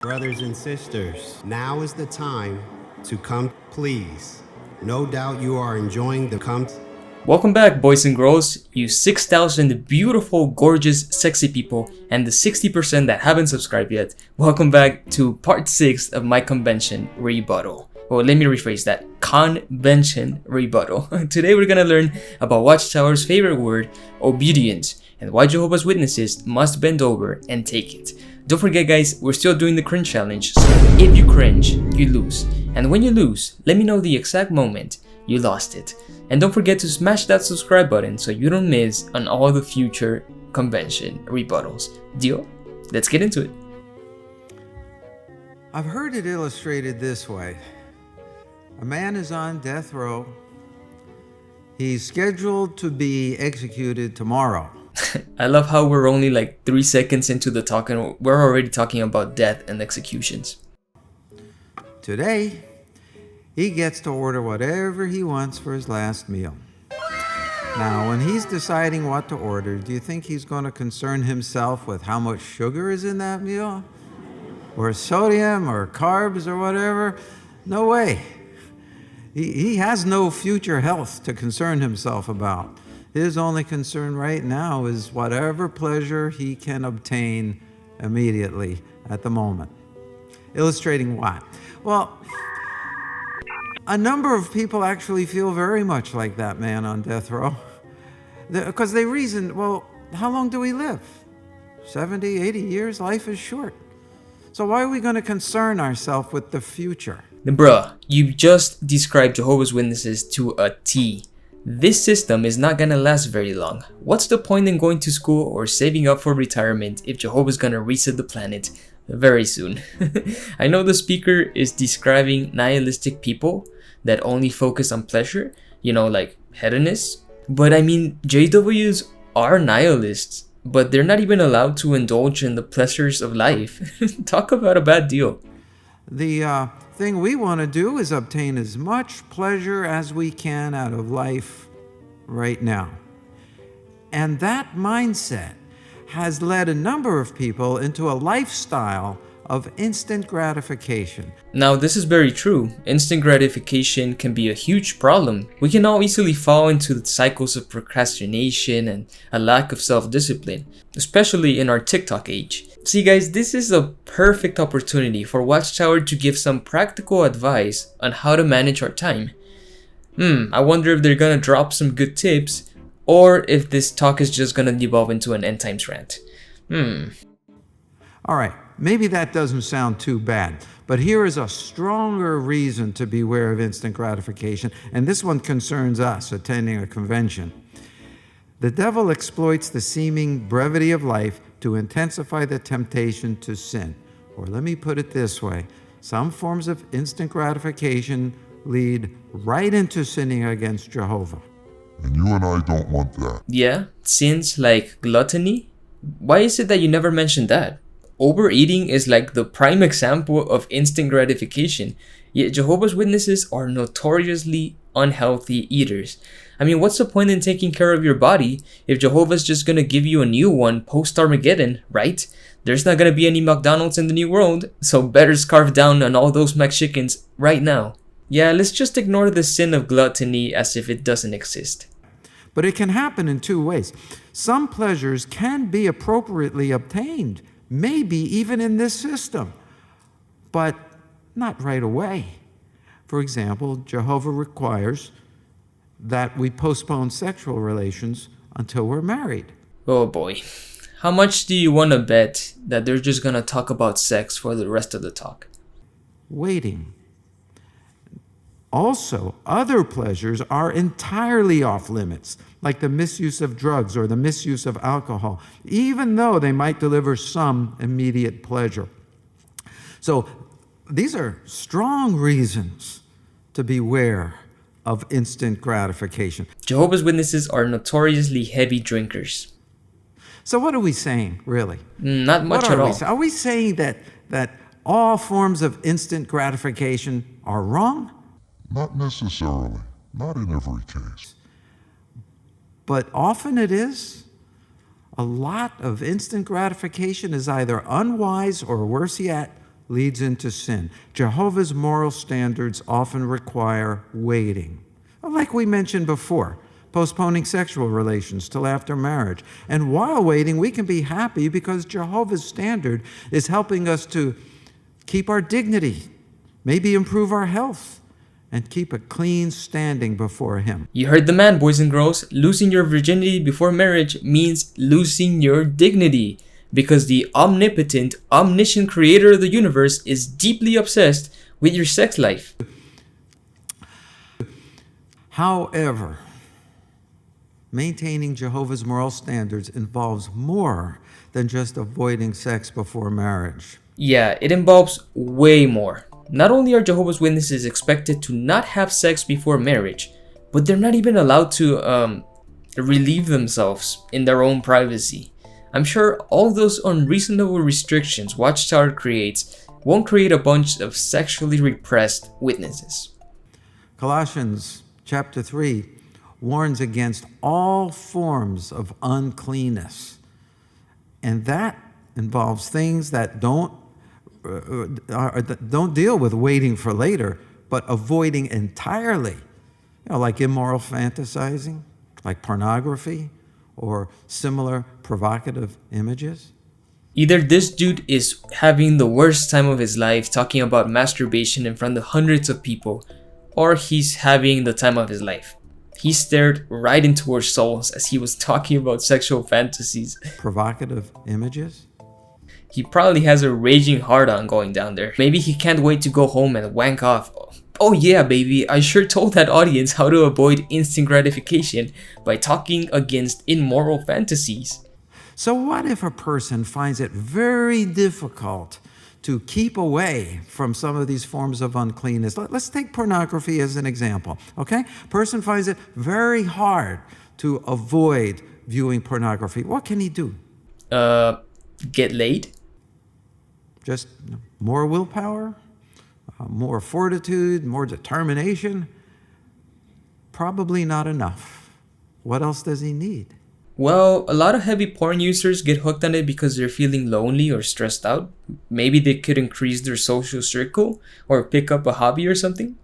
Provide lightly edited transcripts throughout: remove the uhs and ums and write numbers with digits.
Brothers and sisters, now is the time to come, please. No doubt you are enjoying the come. Welcome back, boys and girls, you 6,000 beautiful, gorgeous, sexy people, and the 60% that haven't subscribed yet. Welcome back to part 6 of my convention rebuttal. Well, let me rephrase that. Convention rebuttal. Today we're gonna learn about Watchtower's favorite word, obedience, and why Jehovah's Witnesses must bend over and take it. Don't forget, guys, we're still doing the cringe challenge, so if you cringe, you lose. And when you lose, let me know the exact moment you lost it. And don't forget to smash that subscribe button so you don't miss on all the future convention rebuttals. Deal? Let's get into it. I've heard it illustrated this way. A man is on death row. He's scheduled to be executed tomorrow. I love how we're only like 3 seconds into the talk and we're already talking about death and executions. Today, he gets to order whatever he wants for his last meal. Now, when he's deciding what to order, do you think he's going to concern himself with how much sugar is in that meal? Or sodium or carbs or whatever? No way. He has no future health to concern himself about. His only concern right now is whatever pleasure he can obtain immediately at the moment. Illustrating what? Well, a number of people actually feel very much like that man on death row. Because they reason, well, how long do we live? 70, 80 years? Life is short. So why are we going to concern ourselves with the future? Bruh, you just described Jehovah's Witnesses to a T. This system is not gonna last very long. What's the point in going to school or saving up for retirement if Jehovah's gonna reset the planet very soon? I know the speaker is describing nihilistic people that only focus on pleasure, like hedonists. But I mean, JWs are nihilists, but they're not even allowed to indulge in the pleasures of life. Talk about a bad deal. The thing we want to do is obtain as much pleasure as we can out of life right now. And that mindset has led a number of people into a lifestyle of instant gratification. Now, this is very true. Instant gratification can be a huge problem. We can all easily fall into the cycles of procrastination and a lack of self-discipline, especially in our TikTok age. See guys, this is a perfect opportunity for Watchtower to give some practical advice on how to manage our time. I wonder if they're gonna drop some good tips or if this talk is just gonna devolve into an end times rant. All right, maybe that doesn't sound too bad, but here is a stronger reason to beware of instant gratification, and this one concerns us attending a convention. The devil exploits the seeming brevity of life to intensify the temptation to sin. Or let me put it this way, some forms of instant gratification lead right into sinning against Jehovah. And you and I don't want that. Yeah, sins like gluttony? Why is it that you never mentioned that? Overeating is like the prime example of instant gratification, yet Jehovah's Witnesses are notoriously unhealthy eaters. I mean, what's the point in taking care of your body if Jehovah's just gonna give you a new one post-Armageddon, right? There's not gonna be any McDonald's in the new world, so better scarf down on all those McChickens right now. Yeah, let's just ignore the sin of gluttony as if it doesn't exist. But it can happen in two ways. Some pleasures can be appropriately obtained, maybe even in this system, but not right away. For example, Jehovah requires that we postpone sexual relations until we're married. Oh boy. How much do you want to bet that they're just gonna talk about sex for the rest of the talk? Waiting. Also, other pleasures are entirely off limits, like the misuse of drugs or the misuse of alcohol, even though they might deliver some immediate pleasure. So these are strong reasons to beware of instant gratification. Jehovah's Witnesses are notoriously heavy drinkers. So what are we saying, really? Not much at all. Are we saying that all forms of instant gratification are wrong? Not necessarily. Not in every case. But often it is. A lot of instant gratification is either unwise or, worse yet, leads into sin. Jehovah's moral standards often require waiting. Like we mentioned before, postponing sexual relations till after marriage. And while waiting, we can be happy because Jehovah's standard is helping us to keep our dignity, maybe improve our health, and keep a clean standing before Him. You heard the man, boys and girls. Losing your virginity before marriage means losing your dignity, because the omnipotent, omniscient creator of the universe is deeply obsessed with your sex life. However, maintaining Jehovah's moral standards involves more than just avoiding sex before marriage. Yeah, it involves way more. Not only are Jehovah's Witnesses expected to not have sex before marriage, but they're not even allowed to relieve themselves in their own privacy. I'm sure all those unreasonable restrictions Watchtower creates won't create a bunch of sexually repressed witnesses. Colossians chapter 3 warns against all forms of uncleanness. And that involves things that don't deal with waiting for later, but avoiding entirely. Like immoral fantasizing, like pornography, or similar provocative images. Either this dude is having the worst time of his life talking about masturbation in front of hundreds of people, or he's having the time of his life. He stared right into our souls as he was talking about sexual fantasies. Provocative images? He probably has a raging hard-on going down there. Maybe he can't wait to go home and wank off. Oh yeah, baby, I sure told that audience how to avoid instant gratification by talking against immoral fantasies. So what if a person finds it very difficult to keep away from some of these forms of uncleanness? Let's take pornography as an example, okay? Person finds it very hard to avoid viewing pornography. What can he do? Get laid? Just more willpower? More fortitude? More determination? Probably not enough. What else does he need? Well, a lot of heavy porn users get hooked on it because they're feeling lonely or stressed out. Maybe they could increase their social circle or pick up a hobby or something.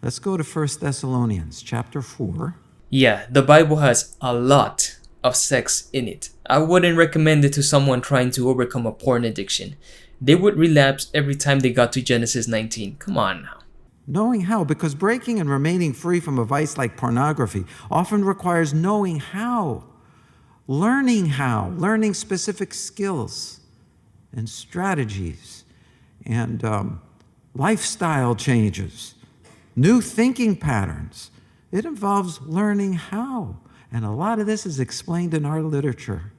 Let's go to 1 Thessalonians chapter 4. Yeah, the Bible has a lot of sex in it. I wouldn't recommend it to someone trying to overcome a porn addiction. They would relapse every time they got to Genesis 19. Come on now. Knowing how, because breaking and remaining free from a vice like pornography often requires knowing how. Learning specific skills and strategies and lifestyle changes, new thinking patterns. It involves learning how. And a lot of this is explained in our literature,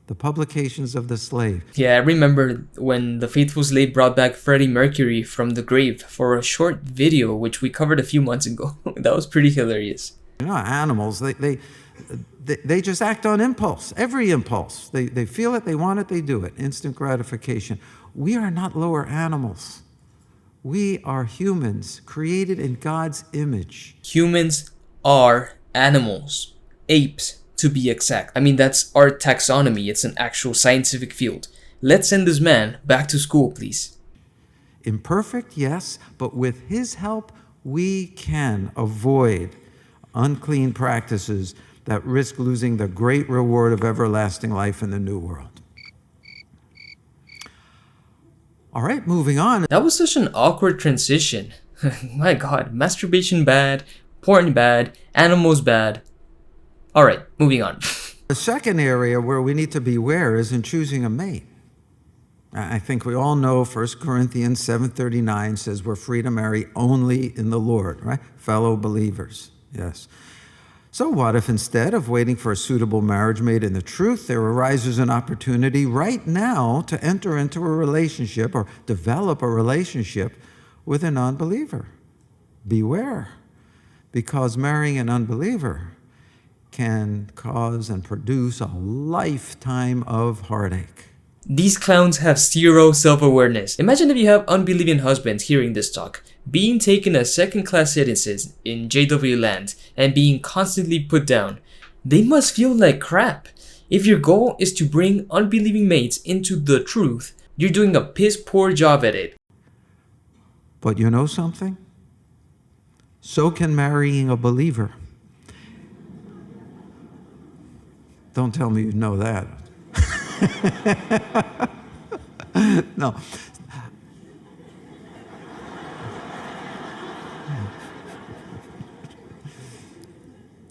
the publications of the slave. Yeah, I remember when the faithful slave brought back Freddie Mercury from the grave for a short video, which we covered a few months ago. That was pretty hilarious. Animals, they just act on impulse, every impulse. They feel it, they want it, they do it. Instant gratification. We are not lower animals. We are humans created in God's image. Humans are animals. Apes, to be exact. I mean, that's our taxonomy. It's an actual scientific field. Let's send this man back to school, please. Imperfect, yes, but with His help, we can avoid unclean practices that risk losing the great reward of everlasting life in the new world. All right, moving on. That was such an awkward transition. My God, masturbation bad, porn bad, animals bad. All right, moving on. The second area where we need to beware is in choosing a mate. I think we all know 1 Corinthians 7:39 says we're free to marry only in the Lord, right? Fellow believers, yes. So what if instead of waiting for a suitable marriage made in the truth, there arises an opportunity right now to enter into a relationship or develop a relationship with a non-believer? Beware, because marrying an unbeliever can cause and produce a lifetime of heartache. These clowns have zero self-awareness. Imagine if you have unbelieving husbands hearing this talk, being taken as second-class citizens in JW land and being constantly put down. They must feel like crap. If your goal is to bring unbelieving mates into the truth, You're doing a piss poor job at it. But you know something? So can marrying a believer. Don't tell me you know that. No.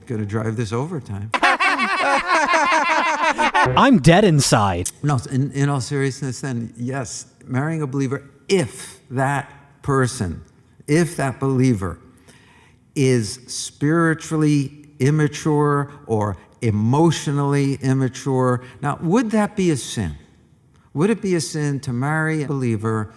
Gonna drive this overtime. I'm dead inside. No, in all seriousness, then, yes, marrying a believer, if that believer is spiritually immature or emotionally immature. Now, would that be a sin? Would it be a sin to marry a believer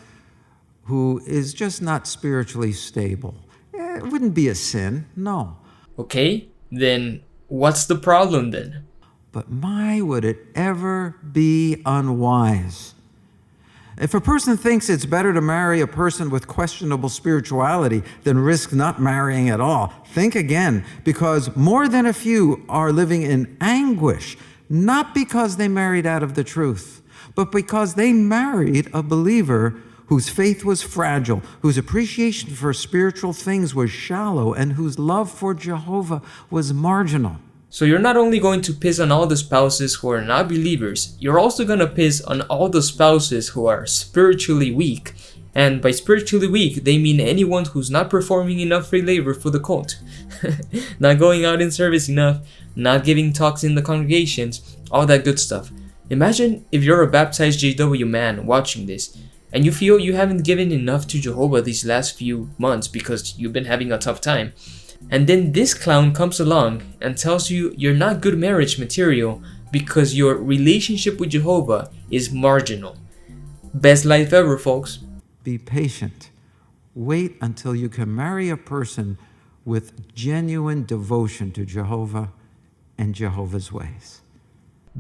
who is just not spiritually stable? It wouldn't be a sin, no. Okay, then what's the problem then? But my, would it ever be unwise. If a person thinks it's better to marry a person with questionable spirituality than risk not marrying at all, think again, because more than a few are living in anguish, not because they married out of the truth, but because they married a believer whose faith was fragile, whose appreciation for spiritual things was shallow, and whose love for Jehovah was marginal. So you're not only going to piss on all the spouses who are not believers, you're also going to piss on all the spouses who are spiritually weak. And by spiritually weak, they mean anyone who's not performing enough free labor for the cult. Not going out in service enough, not giving talks in the congregations, all that good stuff. Imagine if you're a baptized JW man watching this, and you feel you haven't given enough to Jehovah these last few months because you've been having a tough time. And then this clown comes along and tells you you're not good marriage material because your relationship with Jehovah is marginal. Best life ever, folks. Be patient. Wait until you can marry a person with genuine devotion to Jehovah and Jehovah's ways.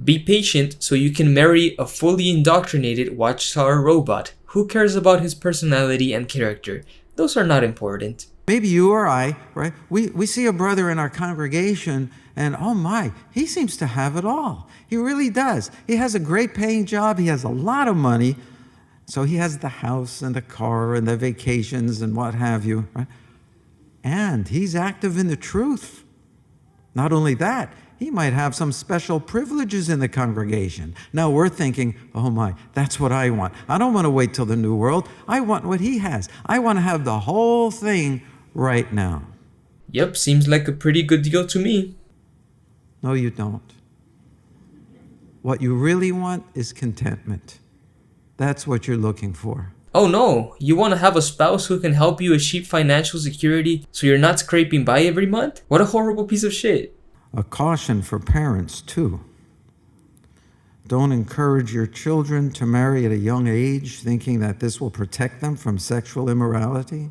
Be patient so you can marry a fully indoctrinated Watchtower robot. Who cares about his personality and character? Those are not important. Maybe you or I, right? We see a brother in our congregation and oh my, he seems to have it all. He really does. He has a great paying job. He has a lot of money. So he has the house and the car and the vacations and what have you, right? And he's active in the truth. Not only that, he might have some special privileges in the congregation. Now we're thinking, oh my, that's what I want. I don't want to wait till the new world. I want what he has. I want to have the whole thing right now. Yep, seems like a pretty good deal to me. No, you don't. What you really want is contentment. That's what you're looking for. Oh no, you want to have a spouse who can help you achieve financial security so you're not scraping by every month? What a horrible piece of shit. A caution for parents, too. Don't encourage your children to marry at a young age thinking that this will protect them from sexual immorality.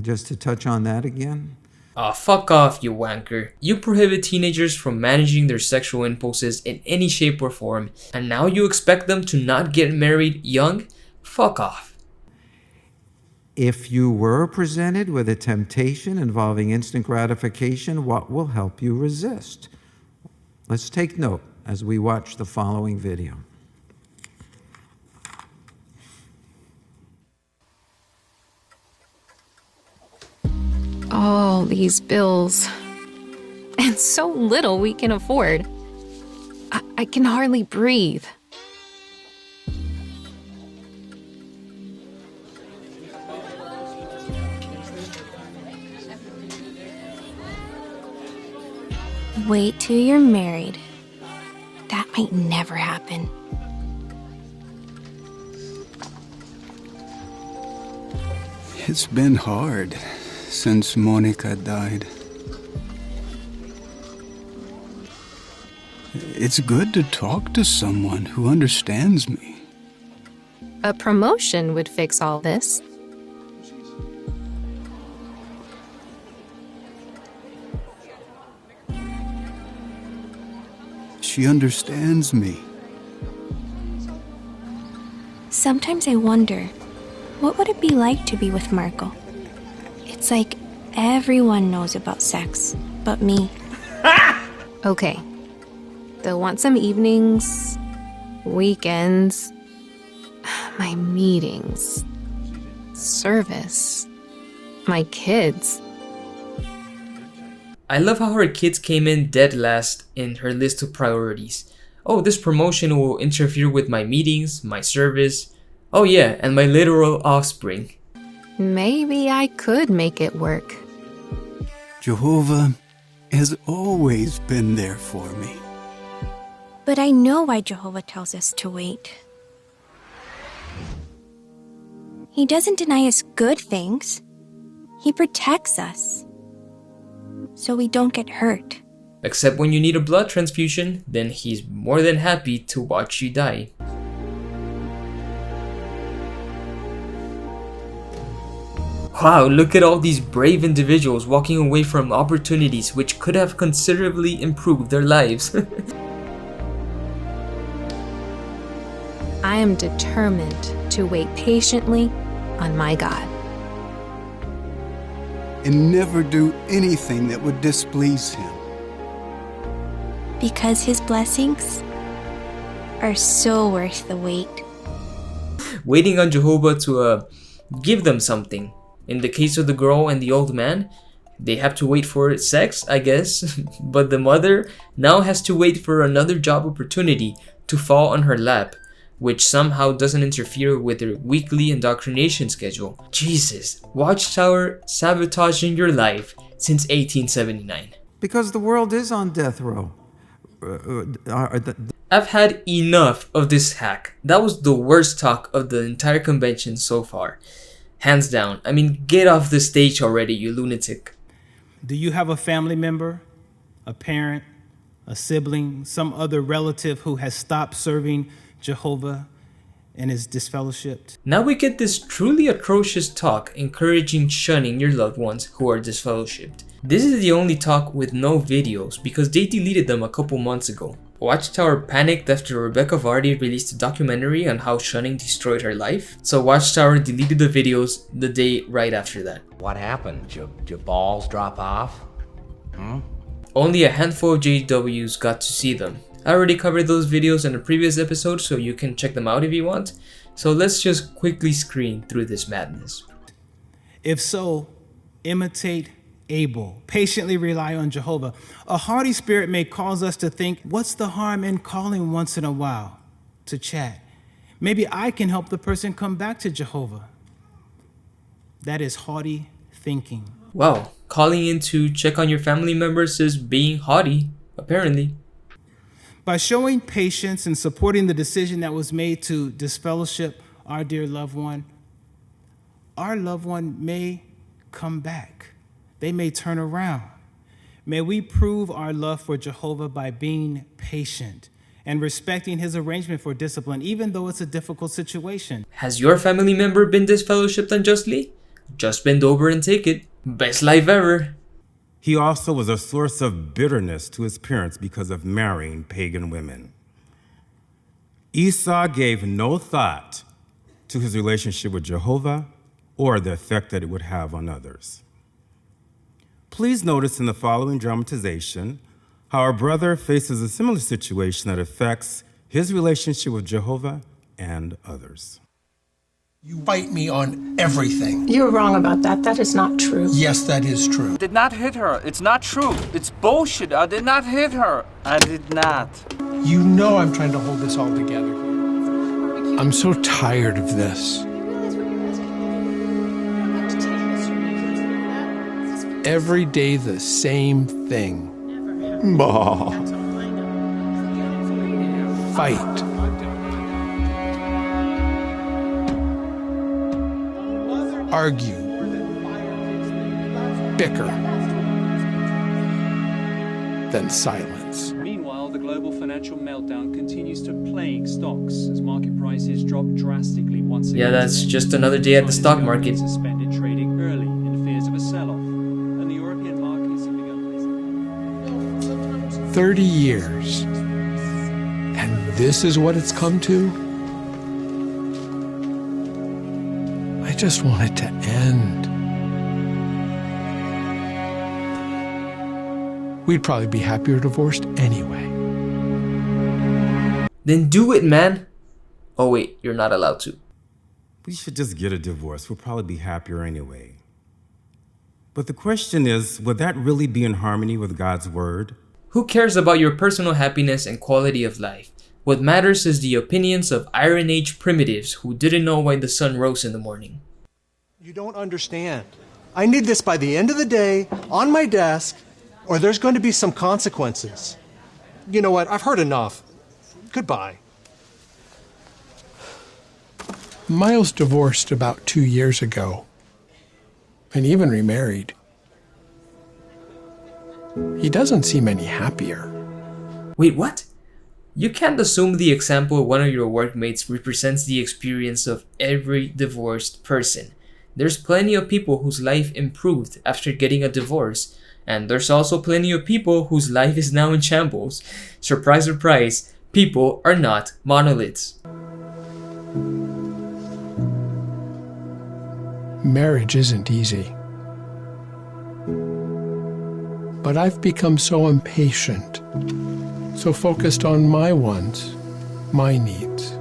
Just to touch on that again. Aw, fuck off, you wanker. You prohibit teenagers from managing their sexual impulses in any shape or form, and now you expect them to not get married young? Fuck off. If you were presented with a temptation involving instant gratification, what will help you resist? Let's take note as we watch the following video. All these bills. And so little we can afford. I can hardly breathe. Wait till you're married. That might never happen. It's been hard since Monica died. It's good to talk to someone who understands me. A promotion would fix all this. She understands me. Sometimes I wonder, what would it be like to be with Marco? It's like everyone knows about sex, but me. Okay. They'll want some evenings, weekends, my meetings, service, my kids. I love how her kids came in dead last in her list of priorities. Oh, this promotion will interfere with my meetings, my service. Oh yeah, and my literal offspring. Maybe I could make it work. Jehovah has always been there for me. But I know why Jehovah tells us to wait. He doesn't deny us good things. He protects us, so we don't get hurt. Except when you need a blood transfusion, then he's more than happy to watch you die. Wow, look at all these brave individuals walking away from opportunities which could have considerably improved their lives. I am determined to wait patiently on my God. And never do anything that would displease him. Because his blessings are so worth the wait. Waiting on Jehovah to give them something. In the case of the girl and the old man, they have to wait for sex, I guess. But the mother now has to wait for another job opportunity to fall on her lap, which somehow doesn't interfere with her weekly indoctrination schedule. Jesus, Watchtower sabotaging your life since 1879. Because the world is on death row. I've had enough of this hack. That was the worst talk of the entire convention so far. Hands down. I mean, get off the stage already, you lunatic. Do you have a family member, a parent, a sibling, some other relative who has stopped serving Jehovah and is disfellowshipped? Now we get this truly atrocious talk encouraging shunning your loved ones who are disfellowshipped. This is the only talk with no videos because they deleted them a couple months ago. Watchtower panicked after Rebecca Vardy released a documentary on how shunning destroyed her life, so Watchtower deleted the videos the day right after that. What happened? Your balls drop off? Only a handful of JWs got to see them. I already covered those videos in a previous episode, so you can check them out if you want. So let's just quickly screen through this madness. If so, imitate Abel. Patiently rely on Jehovah. A haughty spirit may cause us to think, what's the harm in calling once in a while to chat? Maybe I can help the person come back to Jehovah. That is haughty thinking. Wow, calling in to check on your family members is being haughty, apparently. By showing patience and supporting the decision that was made to disfellowship our dear loved one, our loved one may come back. They may turn around. May we prove our love for Jehovah by being patient and respecting his arrangement for discipline, even though it's a difficult situation. Has your family member been disfellowshipped unjustly? Just bend over and take it. Best life ever. He also was a source of bitterness to his parents because of marrying pagan women. Esau gave no thought to his relationship with Jehovah or the effect that it would have on others. Please notice in the following dramatization how our brother faces a similar situation that affects his relationship with Jehovah and others. You fight me on everything. You're wrong about that. That is not true. Yes, that is true. I did not hit her. It's not true. It's bullshit. I did not hit her. I did not. You know I'm trying to hold this all together here. I'm so tired of this. Every day the same thing. Fight. Argue. Bicker. Then silence. Meanwhile, the global financial meltdown continues to plague stocks as market prices drop drastically once again. Yeah, that's just another day at the stock market. Suspended trading early in fears of a sell-off, and the European markets have begun. 30 years. And this is what it's come to? I just want it to end. We'd probably be happier divorced anyway. Then do it, man. Oh wait, you're not allowed to. we should just get a divorce. We'll probably be happier anyway. But the question is, would that really be in harmony with God's word? Who cares about your personal happiness and quality of life? What matters is the opinions of Iron Age primitives who didn't know why the sun rose in the morning. You don't understand. I need this by the end of the day, on my desk, or there's going to be some consequences. You know what? I've heard enough. Goodbye. Miles divorced about 2 years ago, and even remarried. He doesn't seem any happier. Wait, what? You can't assume the example of one of your workmates represents the experience of every divorced person. There's plenty of people whose life improved after getting a divorce, and there's also plenty of people whose life is now in shambles. Surprise, surprise, people are not monoliths. Marriage isn't easy. But I've become so impatient, so focused on my wants, my needs.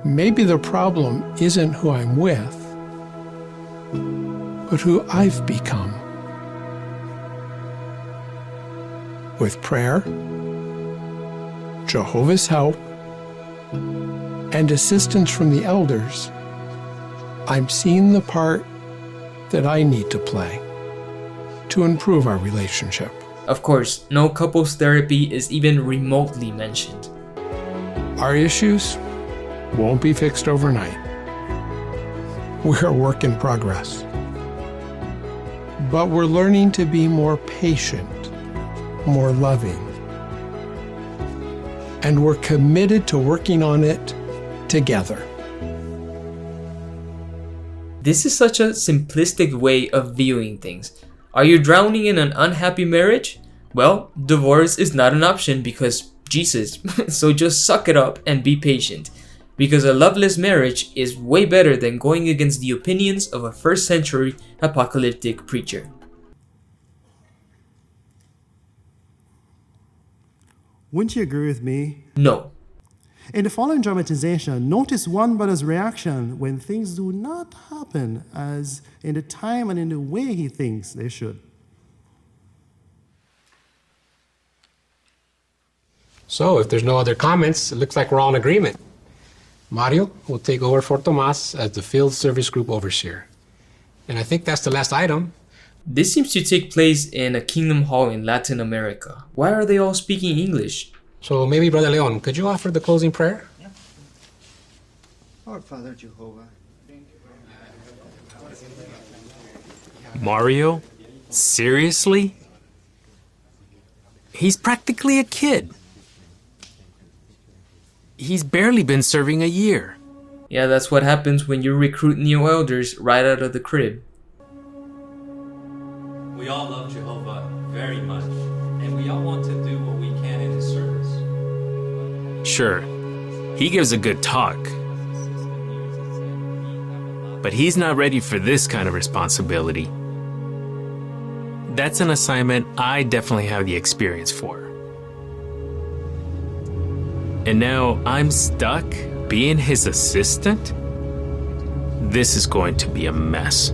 Maybe the problem isn't who I'm with, but who I've become. With prayer, Jehovah's help, and assistance from the elders, I'm seeing the part that I need to play to improve our relationship. Of course, no couples therapy is even remotely mentioned. Our issues won't be fixed overnight. We're a work in progress. But we're learning to be more patient, more loving. And we're committed to working on it together. This is such a simplistic way of viewing things. Are you drowning in an unhappy marriage? Well, divorce is not an option because Jesus. So just suck it up and be patient. Because a loveless marriage is way better than going against the opinions of a first century apocalyptic preacher. Wouldn't you agree with me? No. In the following dramatization, notice one brother's reaction when things do not happen as in the time and in the way he thinks they should. So, if there's no other comments, it looks like we're all in agreement. Mario will take over for Tomas as the field service group overseer. And I think that's the last item. This seems to take place in a kingdom hall in Latin America. Why are they all speaking English? So maybe, Brother Leon, could you offer the closing prayer? Yeah. Our Father Jehovah. Mario? Seriously? He's practically a kid. He's barely been serving a year. Yeah, that's what happens when you recruit new elders right out of the crib. We all love Jehovah very much, and we all want to do what we can in his service. Sure, he gives a good talk. But he's not ready for this kind of responsibility. That's an assignment I definitely have the experience for. And now I'm stuck being his assistant? This is going to be a mess.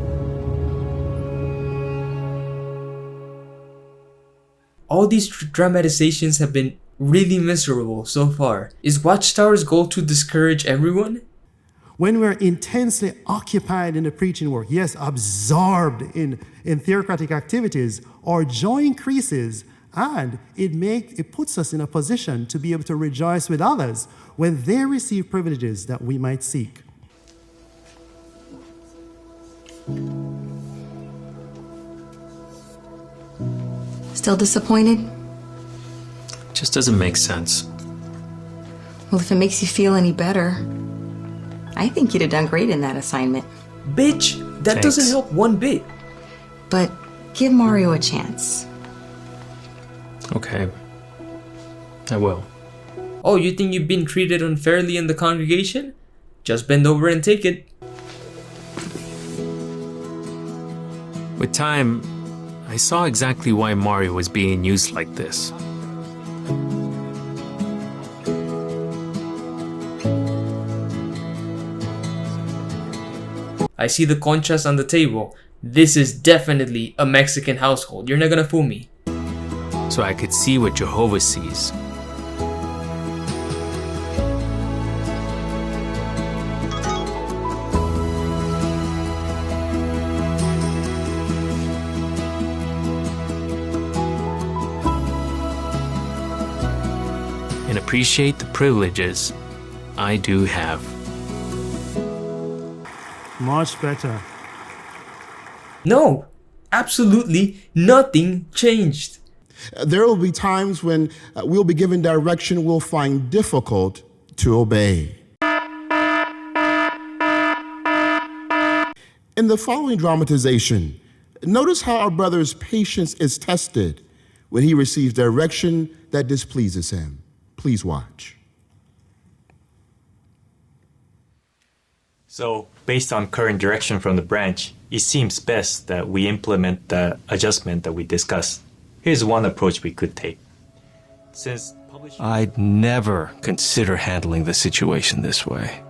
All these dramatizations have been really miserable so far. Is Watchtower's goal to discourage everyone? When we're intensely occupied in the preaching work, yes, absorbed in theocratic activities, our joy increases and it puts us in a position to be able to rejoice with others when they receive privileges that we might seek. Still disappointed? Just doesn't make sense. Well, if it makes you feel any better, I think you'd have done great in that assignment. Bitch, that Thanks. doesn't help one bit. But give Mario a chance. Okay. I will. Oh, you think you've been treated unfairly in the congregation? Just bend over and take it. With time, I saw exactly why Mario was being used like this. I see the conchas on the table. This is definitely a Mexican household. You're not gonna fool me. So I could see what Jehovah sees. And appreciate the privileges I do have. Much better. No, absolutely nothing changed. There will be times when we'll be given direction we'll find difficult to obey. In the following dramatization, notice how our brother's patience is tested when he receives direction that displeases him. Please watch. So, based on current direction from the branch, it seems best that we implement the adjustment that we discussed. Here's one approach we could take. Since I'd never consider handling the situation this way.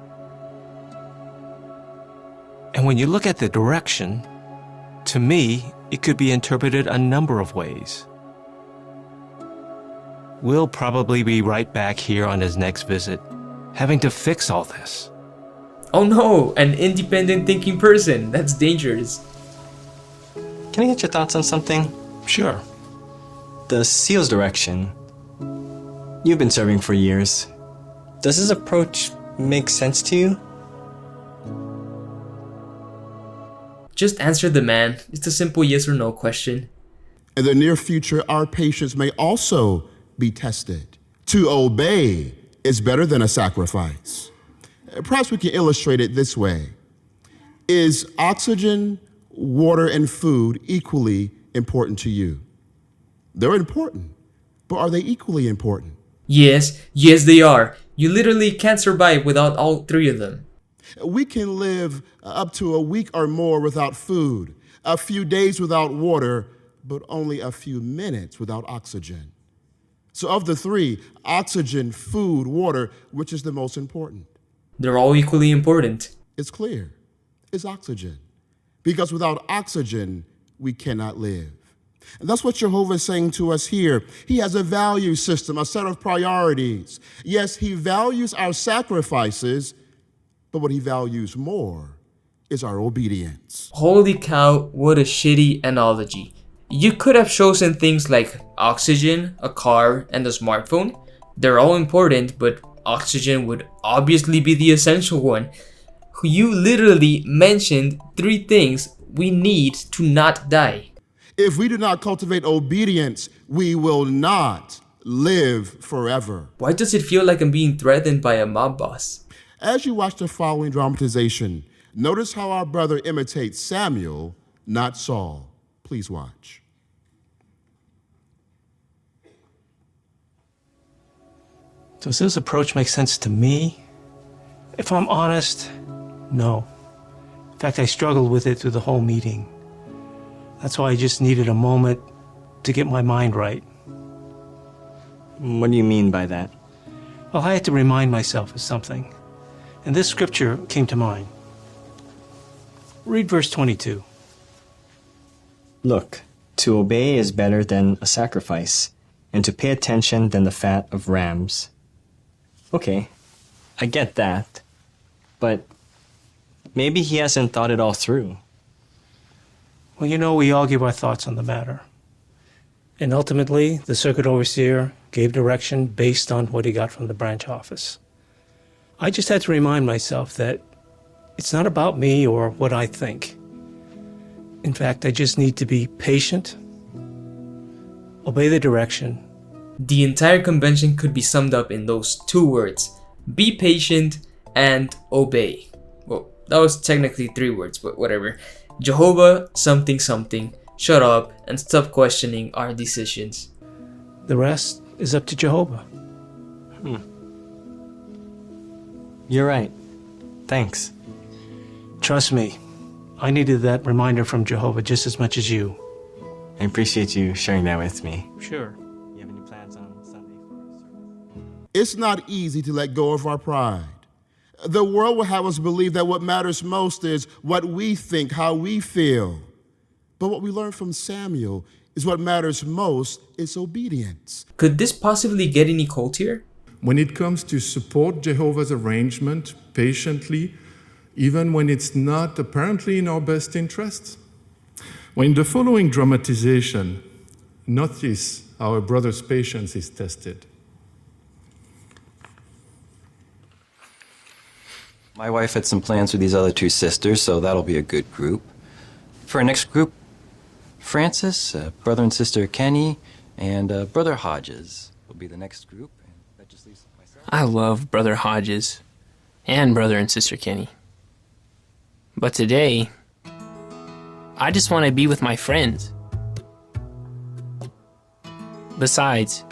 And when you look at the direction, to me, it could be interpreted a number of ways. We'll probably be right back here on his next visit, having to fix all this. Oh no, an independent thinking person. That's dangerous. Can I get your thoughts on something? Sure. The SEAL's direction. You've been serving for years. Does this approach make sense to you? Just answer the man. It's a simple yes or no question. In the near future, our patience may also be tested. To obey is better than a sacrifice. Perhaps we can illustrate it this way. Is oxygen, water, and food equally important to you? They're important, but are they equally important? Yes, they are. You literally can't survive without all three of them. We can live up to a week or more without food, a few days without water, but only a few minutes without oxygen. So of the three, oxygen, food, water, which is the most important? They're all equally important. It's clear. It's oxygen. Because without oxygen, we cannot live. And that's what Jehovah is saying to us here. He has a value system, a set of priorities. Yes, he values our sacrifices, but what he values more is our obedience. Holy cow, what a shitty analogy. You could have chosen things like oxygen, a car, and a smartphone. They're all important, but oxygen would obviously be the essential one. You literally mentioned three things we need to not die. If we do not cultivate obedience, we will not live forever. Why does it feel like I'm being threatened by a mob boss? As you watch the following dramatization, notice how our brother imitates Samuel, not Saul. Please watch. Does this approach make sense to me? If I'm honest, no. In fact, I struggled with it through the whole meeting. That's why I just needed a moment to get my mind right. What do you mean by that? Well, I had to remind myself of something. And this scripture came to mind. Read verse 22. Look, to obey is better than a sacrifice, and to pay attention than the fat of rams. Okay, I get that, but maybe he hasn't thought it all through. Well, you know, we all give our thoughts on the matter. And ultimately, the circuit overseer gave direction based on what he got from the branch office. I just had to remind myself that it's not about me or what I think. In fact, I just need to be patient, obey the direction. The entire convention could be summed up in those two words: be patient and obey. Well, that was technically three words, but whatever. Jehovah, something, something, shut up and stop questioning our decisions. The rest is up to Jehovah. You're right. Thanks. Trust me, I needed that reminder from Jehovah just as much as you. I appreciate you sharing that with me. Sure. You have any plans on Sunday for service? It's not easy to let go of our pride. The world will have us believe that what matters most is what we think, how we feel. But what we learned from Samuel is what matters most is obedience. Could this possibly get any cultier? When it comes to support Jehovah's arrangement patiently, even when it's not apparently in our best interests. When the following dramatization, notice our brother's patience is tested. My wife had some plans with these other two sisters, so that'll be a good group. For our next group, Francis, brother and sister Kenny, and brother Hodges will be the next group. And that just leaves myself. I love brother Hodges and brother and sister Kenny. But today, I just want to be with my friends. Besides,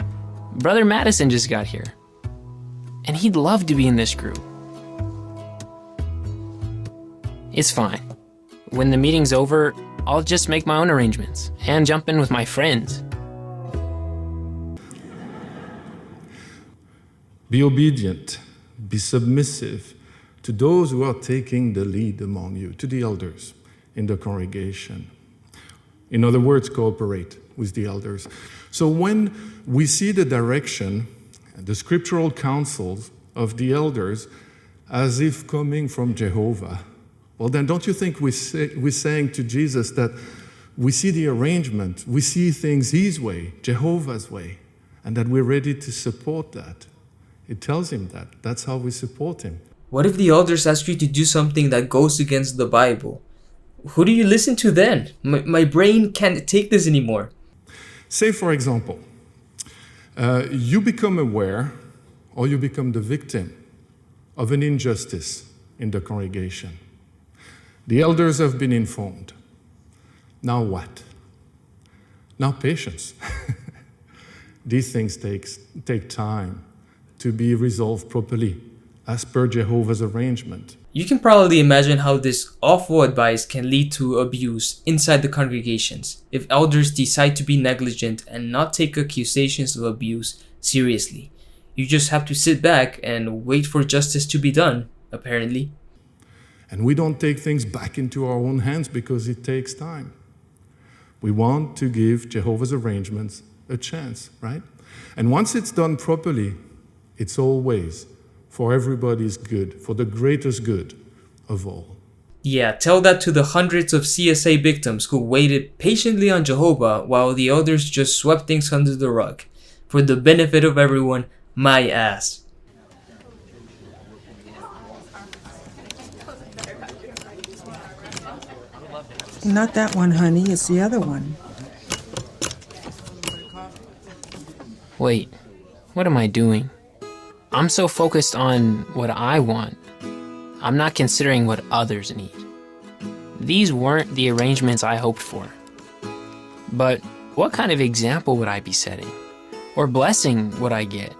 brother Madison just got here, and he'd love to be in this group. It's fine. When the meeting's over, I'll just make my own arrangements and jump in with my friends. Be obedient, be submissive to those who are taking the lead among you, to the elders in the congregation. In other words, cooperate with the elders. So when we see the direction, the scriptural counsels of the elders as if coming from Jehovah, well, then don't you think we're saying to Jesus that we see the arrangement, we see things His way, Jehovah's way, and that we're ready to support that? It tells Him that. That's how we support Him. What if the elders ask you to do something that goes against the Bible? Who do you listen to then? My brain can't take this anymore. Say, for example, you become aware or you become the victim of an injustice in the congregation. The elders have been informed. Now what? Now patience. These things take time to be resolved properly as per Jehovah's arrangement. You can probably imagine how this awful advice can lead to abuse inside the congregations if elders decide to be negligent and not take accusations of abuse seriously. You just have to sit back and wait for justice to be done, apparently. And we don't take things back into our own hands because it takes time. We want to give Jehovah's arrangements a chance, right? And once it's done properly, it's always for everybody's good, for the greatest good of all. Yeah, tell that to the hundreds of CSA victims who waited patiently on Jehovah while the elders just swept things under the rug. For the benefit of everyone, my ass. Not that one, honey. It's the other one. Wait, what am I doing? I'm so focused on what I want. I'm not considering what others need. These weren't the arrangements I hoped for. But what kind of example would I be setting? Or blessing would I get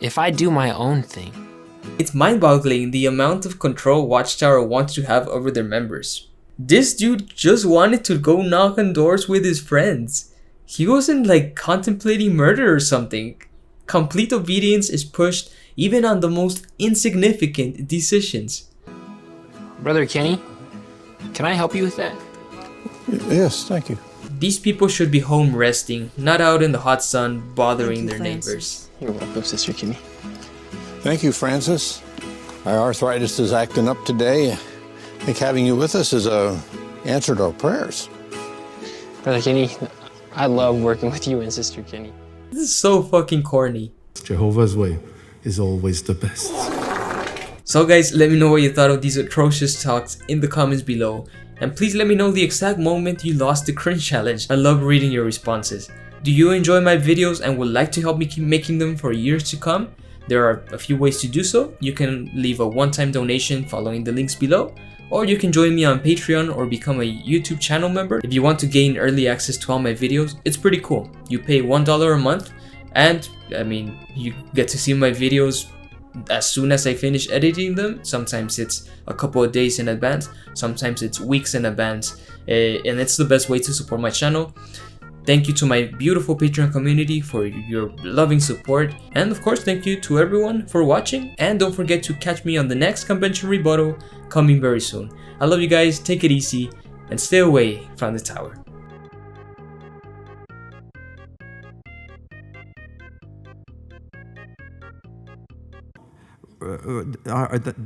if I do my own thing? It's mind-boggling the amount of control Watchtower wants to have over their members. This dude just wanted to go knock on doors with his friends. He wasn't like contemplating murder or something. Complete obedience is pushed even on the most insignificant decisions. Brother Kenny, can I help you with that? Yes, thank you. These people should be home resting, not out in the hot sun bothering their neighbors. You're welcome, Sister Kenny. Thank you, Francis. My arthritis is acting up today. I think having you with us is a answer to our prayers. Brother Kenny, I love working with you and Sister Kenny. This is so fucking corny. Jehovah's way is always the best. So guys, let me know what you thought of these atrocious talks in the comments below. And please let me know the exact moment you lost the cringe challenge. I love reading your responses. Do you enjoy my videos and would like to help me keep making them for years to come? There are a few ways to do so. You can leave a one-time donation following the links below, or you can join me on Patreon or become a YouTube channel member. If you want to gain early access to all my videos, it's pretty cool. You pay $1 a month and you get to see my videos as soon as I finish editing them. Sometimes it's a couple of days in advance, sometimes it's weeks in advance, and it's the best way to support my channel. Thank you to my beautiful Patreon community for your loving support. And of course, thank you to everyone for watching. And don't forget to catch me on the next convention rebuttal coming very soon. I love you guys, take it easy, and stay away from the tower.